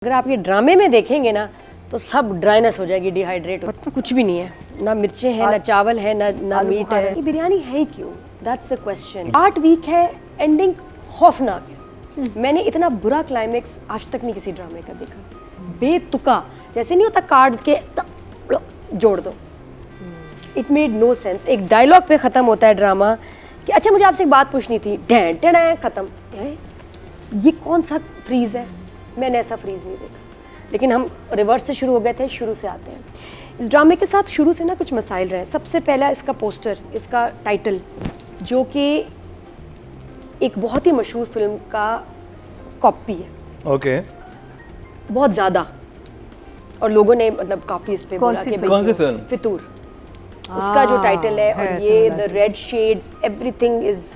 अगर आप ये ड्रामे में देखेंगे ना तो सब ड्राइनेस हो जाएगी, डिहाइड्रेट हो, कुछ भी नहीं है, ना मिर्चें हैं, ना चावल है, ना मीट है। ये बिरयानी है क्यों? That's the question. 8 वीक है, एंडिंग खौफनाक है। मैंने इतना बुरा क्लाइमेक्स आज तक नहीं किसी ड्रामे का देखा। बेतुका, जैसे नहीं होता कार्ड के जोड़ दो। It made no sense. एक डायलॉग पे खत्म होता है ड्रामा कि अच्छा मुझे आपसे एक बात पूछनी थी, डैं डैं खत्म। ये कौन सा फ्रीज है? मैंने ऐसा फ्रीज नहीं देखा। लेकिन हम रिवर्स से शुरू हो गए थे, शुरू से आते हैं। इस ड्रामे के साथ शुरू से ना कुछ मसाइल रहे। सबसे पहला इसका पोस्टर, इसका टाइटल, जो कि एक बहुत ही मशहूर फिल्म का कॉपी है। ओके। बहुत ज़्यादा, और लोगों ने मतलब काफ़ी इस पे बोला कि कौन सी फिल्म? फितूर, उसका जो टाइटल है, और ये the red shades, everything is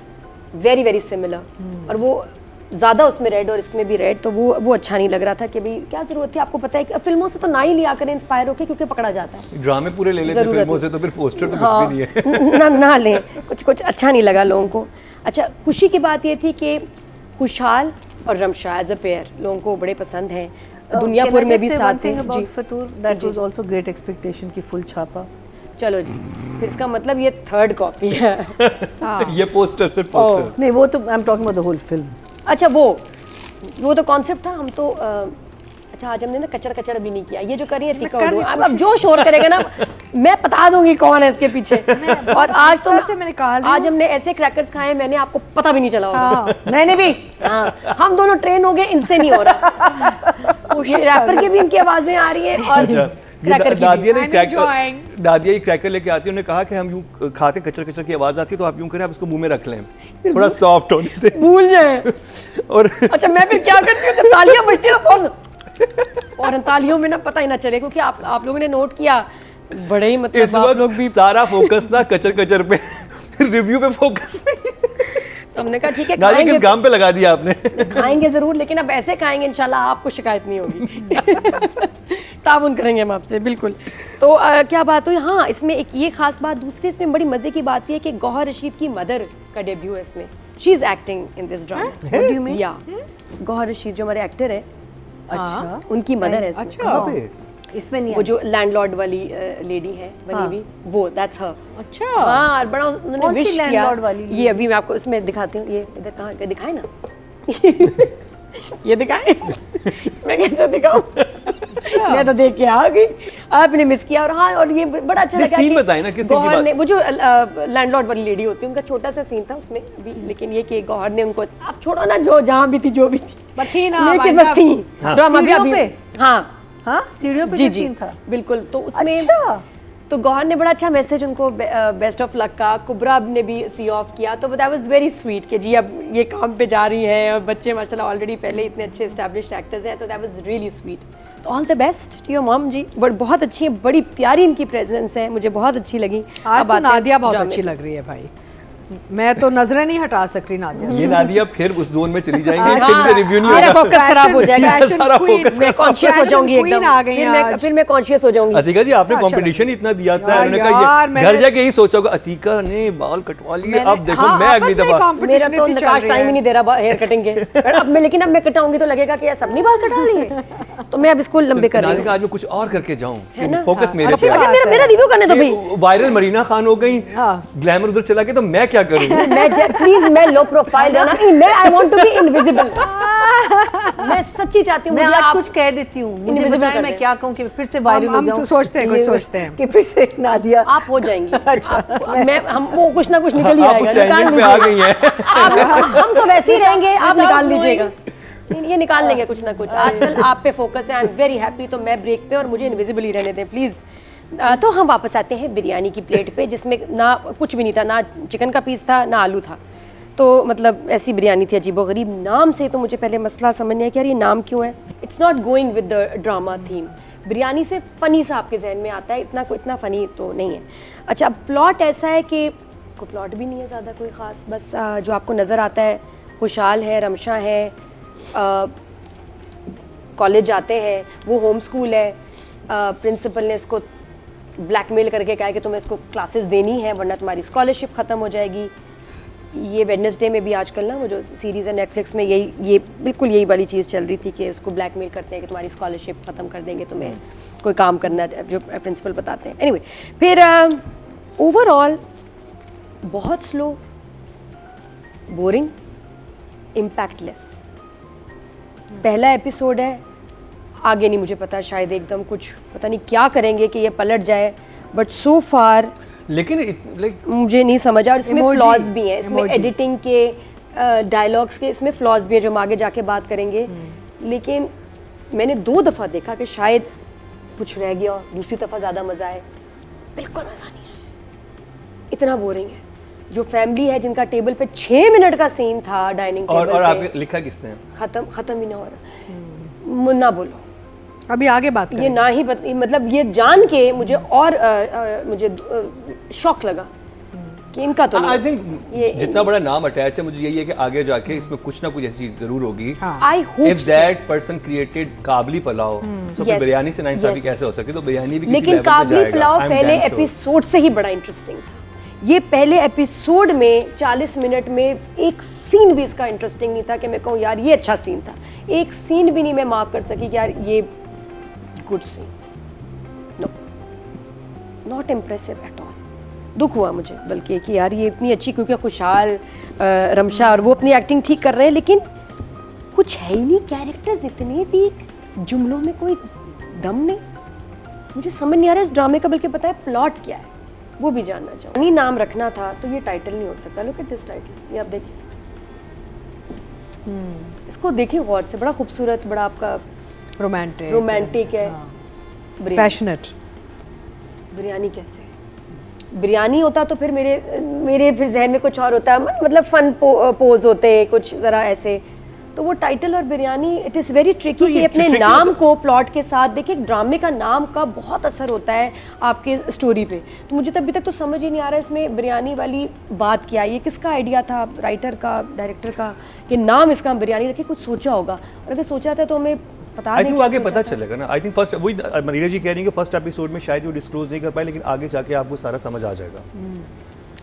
very very similar. और वो ज़्यादा उसमें रेड और इसमें भी रेड, तो वो अच्छा नहीं लग रहा था कि भाई क्या ज़रूरत थी। आपको पता है कि फिल्मों से तो ना ही लिया करें इंस्पायर होके, क्योंकि पकड़ा जाता है। ड्रामे पूरे ले लेते फिल्मों से, तो फिर पोस्टर तो कुछ भी नहीं है। ना लें, कुछ अच्छा नहीं लगा लोगों को। अच्छा, खुशी की बात ये थी कि खुशहाल और रमशा एज अ पेयर लोगों को बड़े पसंद हैं। दुनियापुर में भी साथ हैं जी। Fitoor that was also great expectation की फुल छापा। चलो जी, फिर इसका मतलब ये थर्ड कॉपी है। ये पोस्टर सिर्फ पोस्टर नहीं, वो तो I am talking about the whole film. अच्छा, वो तो कॉन्सेप्ट था। हम तो अच्छा, आज हमने ना कचड़ भी नहीं किया। ये जो करिए अब जो शोर करेगा ना मैं बता दूंगी कौन है इसके पीछे। और आज तो आज हमने ऐसे क्रैकर्स खाए, मैंने आपको पता भी नहीं चला होगा। मैंने भी। हाँ, हम दोनों ट्रेन हो गए, इनसे नहीं हो रहा। ये रैपर की भी इनकी आवाजें आ रही हैं और क्रैकर की भी। दादिया ये क्रैकर लेके आती है। उन्होंने कहा कि हम यूं खाते कचर की आवाज आती है, तो आप यूं करें, आप इसको मुंह में रख लें, थोड़ा सॉफ्ट होने दें, भूल जाए। और अच्छा, मैं फिर क्या करती हूँ, तालियां बजती है और तालियों में ना पता ही ना चले, क्योंकि आप लोगों ने नोट किया, बड़े ही मतलब आप लोग भी सारा फोकस ना कचर पे, रिव्यू पे फोकस नहीं। हमने कहा ठीक है, खाएंगे, किस काम पे लगा दिया आपने? खाएंगे जरूर, लेकिन अब ऐसे खाएंगे इंशाल्लाह आपको शिकायत नहीं होगी। ताउन करेंगे हम आपसे, बिल्कुल। तो क्या बात हुई? हाँ, इसमें एक ये खास बात, दूसरी इसमें बड़ी मजे की बात ये है कि गौहर रशीद की मदर का डेब्यू है इसमें। She is acting in this drama. या गौहर रशीद जो हमारे एक्टर है, अच्छा, उनकी मदर है इसमें। कहाँ पे? इसमें नहीं, वो जो लैंडलॉर्ड वाली लेडी है बनी हुई, वो दैट्स हर। अच्छा, हाँ, और बड़ा उन्होंने विश किया। लैंडलॉर्ड वाली? ये अभी मैं आपको इसमें दिखाती हूँ। ये इधर कहाँ दिखाए ना? ये दिखाए? मैं कैसे दिखाऊं? मैं तो देख के आ गई, आपने मिस किया। और हाँ, और ये बड़ा अच्छा लगा सीन बताए ना, किस सीन की बात? वो जो लैंडलॉर्ड वाली लेडी होती है, उनका छोटा सा सीन था उसमें भी, लेकिन ये कि गौहर ने उनको, आप छोड़ो ना, जो जहाँ भी थी, जो भी थी, लेकिन बस थी ड्रामा भी। हाँ, सीढ़ियों पे जी सीन था, बिल्कुल। तो उसमें अच्छा, तो गौहर ने बड़ा अच्छा मैसेज उनको, बेस्ट ऑफ लक का। कुबरा ने भी सी ऑफ किया, तो दैट वाज वेरी स्वीट कि जी अब ये काम पे जा रही है, और बच्चे माशाल्लाह ऑलरेडी पहले इतने अच्छे एस्टैब्लिश्ड एक्टर्स हैं, तो that was really sweet. All the best to your mom ji. बहुत अच्छी है, बड़ी प्यारी इनकी प्रेजेंस है, मुझे बहुत अच्छी लगी। आज तो नादिया बहुत अच्छी लग रही है भाई, मैं तो नजरें नहीं हटा सक रही नादिया। ये नादिया फिर उस जोन में चली जाएंगी, फिर मेरा रिव्यू नहीं मेरा होगा, फोकस खराब हो जाएगा, सारा फोकस मैं कॉन्शियस हो जाऊंगी एकदम, फिर मैं कॉन्शियस हो जाऊंगी। अतिका जी, आपने कंपटीशन इतना दिया था, उन्होंने कहा घर जाके यही सोचा होगा, अतिका ने बाल कटवा लिए, अब देखो मैं अगली दफा। मेरा तो नकाश टाइम ही नहीं दे रहा हेयर कटिंग के। अब मैं, लेकिन अब मैं कटाऊंगी तो लगेगा कि सब नहीं बाल कटा लिए, तो मैं अब इसको लंबे कर रही हूं। आज मैं कुछ और करके जाऊं, फोकस मेरे पे। अच्छा, मेरा रिव्यू करने दो भाई। वायरल मरीना खान हो गई, ग्लैमर उधर चला गया, तो मैं क्या करूं? प्लीज, मैं लो प्रोफाइल रहना, मैं I want to be invisible. मैं सच्ची चाहती हूँ, मैं आज कुछ कह देती हूँ, मुझे बताएं मैं क्या कहूँ कि फिर से वायरल हो जाऊँ। तो सोचते हैं कि फिर से नादिया आप हो जाएंगी। हम वो कुछ ना कुछ निकल ही आएगा, निकाल आ गई है। हम तो वैसे ही रहेंगे, आप निकाल लीजिएगा, ये निकाल लेंगे कुछ ना कुछ। आजकल आप पे फोकस है, आई एम वेरी हैप्पी। तो मैं ब्रेक पे, और मुझे इनविजिबल ही रहने दें प्लीज। तो हम वापस आते हैं बिरयानी की प्लेट पे, जिसमें ना कुछ भी नहीं था, ना चिकन का पीस था, ना आलू था। तो मतलब ऐसी बिरयानी थी, अजीबोगरीब नाम से। तो मुझे पहले मसला समझ नहीं आया कि यार ये नाम क्यों है। It's not going with the drama theme. Biryani से फ़नी सा आपके जहन में आता है, इतना फ़नी तो नहीं है। अच्छा, प्लॉट ऐसा है कि कोई प्लॉट भी नहीं है ज़्यादा कोई ख़ास, बस जो आपको नज़र आता है, खुशहाल है, रमशा है, कॉलेज जाते हैं, वो होम स्कूल है, प्रिंसिपल ने इसको ब्लैकमेल करके कहा कि तुम्हें इसको क्लासेस देनी है वरना तुम्हारी स्कॉलरशिप ख़त्म हो जाएगी। ये वेडनेसडे में भी आजकल ना वो जो सीरीज़ है नेटफ्लिक्स में ये बिल्कुल यही वाली चीज़ चल रही थी कि उसको ब्लैकमेल करते हैं कि तुम्हारी स्कॉलरशिप ख़त्म कर देंगे, तुम्हें कोई काम करना है, जो प्रिंसिपल बताते हैं। एनीवे फिर ओवरऑल बहुत स्लो, बोरिंग, इम्पैक्टलेस। पहला एपिसोड है, आगे नहीं मुझे पता, शायद एकदम कुछ पता नहीं क्या करेंगे कि ये पलट जाए, बट सो फार लेकिन मुझे नहीं समझा। और इसमें फ्लॉज भी हैं, इसमें एडिटिंग के डायलॉग्स के इसमें फ्लॉज भी हैं जो हम आगे जाके बात करेंगे। लेकिन मैंने 2 दफ़ा देखा कि शायद कुछ रह गया, दूसरी दफ़ा ज़्यादा मज़ा आए, बिल्कुल मज़ा नहीं आया, इतना बोरिंग है। जो फैमिली है जिनका टेबल पे 6 मिनट का सीन था डाइनिंग टेबल और पे, आपने लिखा किसने? खत्म ही ना हो रहा। ना बोलो, अभी आगे बात ये ना ही मतलब ये जान के मुझे और मुझे शौक लगा कि इनका तो आई थिंक जितना बड़ा नाम अटैच है, मुझे यही है कि आगे जाके इसमें कुछ ना कुछ ऐसी चीज जरूर होगी। I hope if that person created kabuli pulao, तो फिर बिरयानी से नाइंसाफी कैसे हो सकती? तो बिरयानी भी किसी लेकिन लेवल पे काबली जाएगा। पुलाव I'm पहले damn sure. एपिसोड से ही बड़ा इंटरेस्टिंग था। ये पहले एपिसोड में 40 मिनट में एक सीन भी इसका इंटरेस्टिंग नहीं था कि मैं कहूँ यार ये अच्छा सीन था। एक सीन भी नहीं मैं मार्क कर सकी कि यार ये good scene. No, not impressive at all. दुख हुआ मुझे बल्कि कि यार ये इतनी अच्छी, क्योंकि खुशहाल, रमशा और वो अपनी एक्टिंग ठीक कर रहे हैं, लेकिन कुछ है ही नहीं, कैरेक्टर्स इतने वीक, जुमलों में कोई दम नहीं। मुझे समझ नहीं आ रहा इस ड्रामे का, बल्कि पता है प्लॉट क्या है वो भी जानना चाहूँ। नहीं नाम रखना था तो ये टाइटल नहीं हो सकता। लुक एट दिस टाइटल, ये आप देखिए, इसको देखिए गौर से, बड़ा खूबसूरत, बड़ा आपका रोमांटिक है, पैशनेट। बिरयानी कैसे? बिरयानी होता तो फिर मेरे फिर जहन में कुछ और होता, मतलब फन पोज होते कुछ ज़रा ऐसे। तो वो टाइटल और biryani, it is very tricky कि अपने नाम को प्लॉट के साथ देखिए। डायरेक्टर का नाम का बहुत असर होता है आपके स्टोरी पे। तो मुझे अभी तक तो समझ ही नहीं आ रहा इसमें बिरयानी वाली बात क्या है, ये किसका आइडिया था, राइटर का, डायरेक्टर का, कि नाम इसका हम बिरयानी रखे? कुछ सोचा होगा, और अगर सोचा था तो हमें पता नहीं। आई थिंक आगे पता चलेगा ना। आई थिंक फर्स्ट वही मनीरा जी कह रही है कि फर्स्ट एपिसोड में शायद वो डिस्क्लोज नहीं कर पाए, लेकिन आगे जाके आपको सारा समझ आ जाएगा।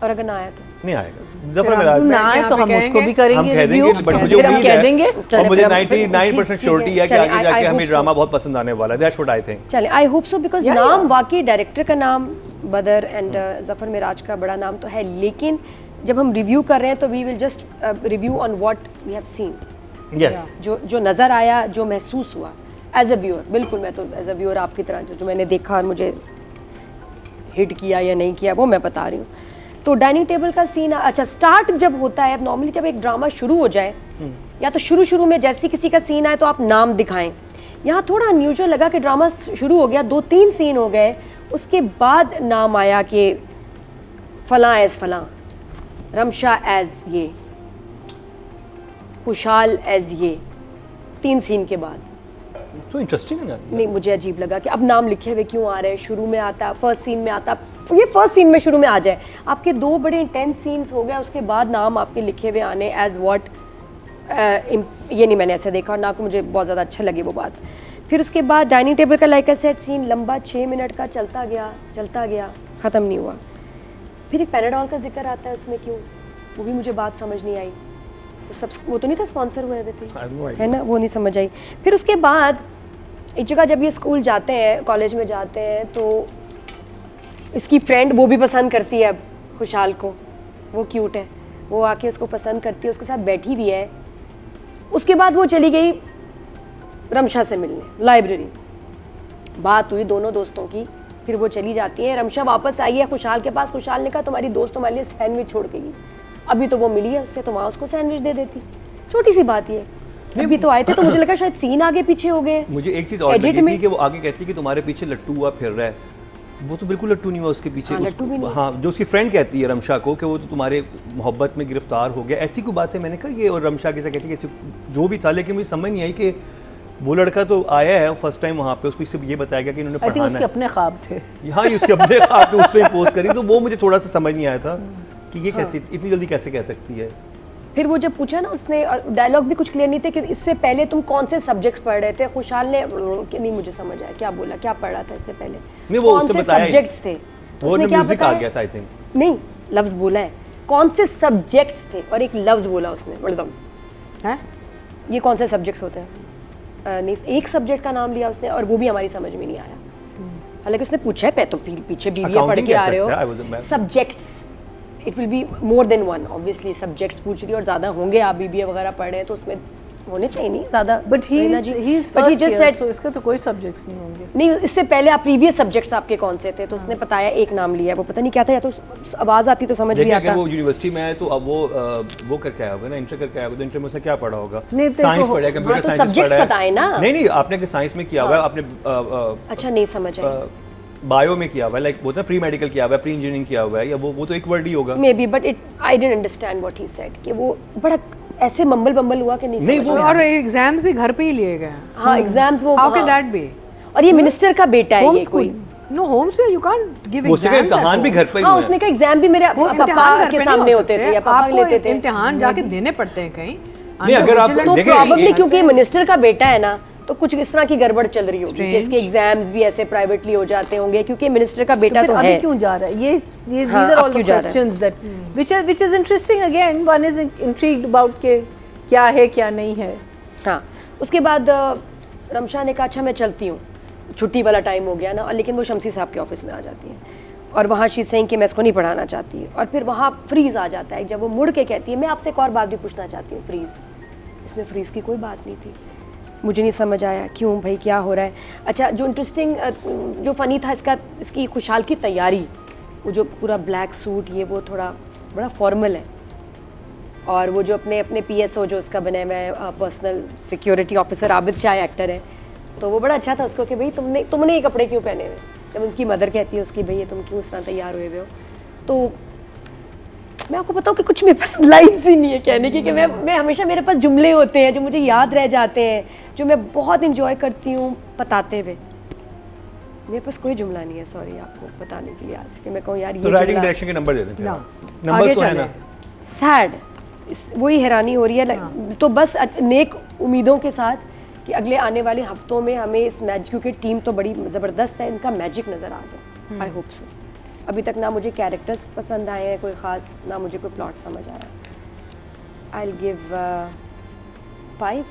और अगर ना आया तो नहीं आएगा। जफर मेरा ना आए तो हम उसको भी करेंगे, हम कह देंगे, बट मुझे फिर हम उम्मीद कह है देंगे। और मुझे 99% श्योरिटी है कि चलिए, आगे जाके I हमें hope ड्रामा बहुत पसंद आने वाला है। That's what I think. चले, आई होप सो, बिकॉज नाम वाकई डायरेक्टर का नाम बदर एंड जफर मिराज का बड़ा नाम तो है, लेकिन जब हम रिव्यू कर रहे हैं तो we will just review on what we have seen. Yes, जो नज़र आया, जो महसूस हुआ एज अ व्यूअर। बिल्कुल, मैं तो एज अ व्यूअर आपकी तरह जो मैंने देखा और मुझे हिट किया या नहीं किया वो मैं बता रही हूँ। तो डाइनिंग टेबल का सीन, अच्छा स्टार्ट जब होता है, अब नॉर्मली जब एक ड्रामा शुरू हो जाए या तो शुरू में जैसे किसी का सीन आए तो आप नाम दिखाएं। यहाँ थोड़ा अनयूजुअल लगा कि ड्रामा शुरू हो गया, 2-3 सीन हो गए, उसके बाद नाम आया कि फलां एज फलां, रमशा एज ये, खुशहाल एज ये, 3 सीन के बाद। तो इंटरेस्टिंग है ना। नहीं, मुझे अजीब लगा कि अब नाम लिखे हुए क्यों आ रहे हैं, शुरू में आता, फर्स्ट सीन में आता, ये फर्स्ट सीन में शुरू में आ जाए। आपके 2 बड़े इंटेंस सीन्स हो गए, उसके बाद नाम आपके लिखे हुए आने एज व्हाट, ये नहीं मैंने ऐसे देखा और ना को मुझे बहुत ज़्यादा अच्छा लगे वो बात। फिर उसके बाद डाइनिंग टेबल का लाइक अ सेट सीन लंबा 6 मिनट का चलता गया, ख़त्म नहीं हुआ। फिर एक पैराडॉल का जिक्र आता है उसमें, क्यों, वो भी मुझे बात समझ नहीं आई। वो तो नहीं था स्पॉन्सर हुए थे, है ना, वो नहीं समझ आई। फिर उसके बाद एक जगह जब ये स्कूल जाते हैं, कॉलेज में जाते हैं, तो इसकी फ्रेंड वो भी पसंद करती है अब खुशहाल को, वो क्यूट है, वो आके उसको पसंद करती है, उसके साथ बैठी भी है। उसके बाद वो चली गई रमशा से मिलने लाइब्रेरी, बात हुई दोनों दोस्तों की, फिर वो चली जाती है। रमशा वापस आई है खुशहाल के पास, खुशहाल ने कहा तुम्हारी दोस्त तुम्हारे लिए सैंडविच छोड़ के गई, अभी तो वो मिली है उससे, तो वहाँ उसको सैंडविच दे देती। छोटी सी बात ये, अभी तो आए थे, तो मुझे लगा शायद सीन आगे पीछे हो गए। मुझे एक चीज़ और लगी थी कि वो आगे कहती कि तुम्हारे पीछे लट्टू हुआ फिर रहा है, वो तो बिल्कुल लट्टू नहीं हुआ उसके पीछे। लट्टू भी नहीं। हाँ, जो उसकी फ्रेंड कहती है रमशा को कि वो तो तुम्हारे मोहब्बत में गिरफ्तार हो गया, ऐसी कोई बात है। मैंने कहा ये, और रमशा कैसे कहती है कि जो भी था, लेकिन मुझे समझ नहीं आई कि वो लड़का तो आया है फर्स्ट टाइम वहाँ पे, उसको इससे ये बताया गया कि इन्होंने पढ़ाना है, उसके अपने ख्वाब थे। हाँ, ये उसके अपने ख्वाब थे, उसमें पोज करी, तो वो मुझे थोड़ा सा समझ नहीं आया था कि ये कैसे इतनी जल्दी कैसे कह सकती है। फिर वो जब पूछा ना उसने, डायलॉग भी कुछ क्लियर नहीं थे कि इससे पहले तुम कौन से सब्जेक्ट्स पढ़ रहे थे, खुशहाल ने नहीं मुझे समझ आया क्या बोला, क्या पढ़ रहा था इससे पहले, नहीं, वो कौन से बताया सब्जेक्ट्स थे, वो उसने क्या म्यूजिक आ बताया? गया था आई थिंक। नहीं, लफ्ज बोला है कौन से सब्जेक्ट्स थे, और एक लफ्ज़ बोला उसने मर्दम। हैं? ये कौन से सब्जेक्ट्स होते हैं? नहीं, एक सब्जेक्ट का नाम लिया उसने और वो भी हमारी समझ में नहीं आया। हालांकि उसने पूछा है, तो पीछे बीबीए पढ़ के आ रहे हो, subjects, it will be more than one, obviously subjects पूछ रही है और ज़्यादा होंगे, आप बीबीए वगैरह पढ़ रहे हैं तो उसमें होने चाहिए नहीं ज़्यादा, but he is first year, so इसका तो कोई सब्जेक्ट्स नहीं होंगे। नहीं, इससे पहले आप प्रीवियस सब्जेक्ट्स आपके कौन से थे, तो उसने बताया एक नाम लिया, वो पता नहीं क्या था, या तो आवाज़ आती तो समझ भी आता। अगर वो यूनिवर्सिटी में है तो अब वो करके आया होगा ना, इंटर करके आया होगा, तो इंटर में से क्या पढ़ा होगा? नहीं, साइंस पढ़ा है, कंप्यूटर साइंस पढ़ा है। सब्जेक्ट्स बताए ना। नहीं, आपने साइंस में किया हुआ है, आपने अच्छा नहीं समझ आई। बायो में किया हुआ है, लाइक वो ना प्री मेडिकल किया हुआ है, प्री इंजीनियरिंग किया हुआ है, या वो तो एक वर्ड ही होगा may be, but it I didn't understand what he said, कि वो बड़ा ऐसे मम्बल बम्बल हुआ कि नहीं समझ में आया। और एग्जाम्स भी घर पे ही लिए गए। हाँ, एग्जाम्स वो, हाउ कैन दैट बी? और ये मिनिस्टर का बेटा है, ये कोई नो होम से यू कांट गिव वो उसका इम्तिहान भी घर पे ही हाँ, हुआ है। उसने कहा एग्जाम भी मेरे पापा के सामने होते थे, या पापा लेते थे इम्तिहान जाके देने पड़ते हैं कहीं। नहीं, अगर आप तो देखें प्रॉब्लली क्योंकि मिनिस्टर का बेटा है ना, तो कुछ इस तरह की गड़बड़ चल रही होगी कि इसके एग्जाम्स भी ऐसे प्राइवेटली हो जाते होंगे, क्योंकि मिनिस्टर का बेटा तो अभी है। क्यों जा रहा है ये? these हाँ, are all अब the क्यों जा रहा है? questions that which is interesting again, one is intrigued about के क्या है क्या नहीं है। हाँ, उसके बाद रमशा ने कहा अच्छा मैं चलती हूँ, छुट्टी वाला टाइम हो गया ना, लेकिन वो शमसी साहब के ऑफिस में आ जाती है और वहाँ शी सेइंग कि मैं इसको नहीं पढ़ाना चाहती, और फिर वहाँ फ्रीज़ आ जाता है जब वो मुड़ के कहती है मैं आपसे एक और बात भी पूछना चाहती हूँ। फ्रीज़, इसमें फ्रीज़ की कोई बात नहीं थी, मुझे नहीं समझ आया क्यों भाई, क्या हो रहा है। अच्छा, जो इंटरेस्टिंग जो फ़नी था इसकी खुशहाल की तैयारी, वो जो पूरा ब्लैक सूट, ये वो थोड़ा बड़ा फॉर्मल है, और वो जो अपने PSO जो उसका बने हुआ है, personal security officer, Abid Shah actor है, तो वो बड़ा अच्छा था उसको कि भाई तुमने ये कपड़े क्यों पहने हुए। जब उनकी मदर कहती है उसकी भाई ये तुम क्यों इस तरह तैयार हुए हो, तो मैं आपको बताऊँ कि कुछ मेरे पास लाइन्स ही नहीं है कहने की, कि मैं हमेशा, मेरे पास जुमले होते हैं जो मुझे याद रह जाते हैं, जो मैं बहुत इंजॉय करती हूँ बताते हुए। मेरे पास कोई जुमला नहीं है, सॉरी आपको बताने के लिए आज, कि मैं कहूँ यार ये राइटिंग डायरेक्शन के नंबर दे दें, नंबर तो है ना। सैड, वही हैरानी हो रही है। तो बस नेक उम्मीदों के साथ कि अगले आने वाले हफ्तों में हमें इस मैजिक, क्योंकि टीम तो बड़ी ज़बरदस्त है, इनका मैजिक नज़र आ जाए। I hope so. अभी तक ना मुझे कैरेक्टर्स पसंद आए हैं कोई ख़ास, ना मुझे कोई प्लॉट समझ आया। I will give 5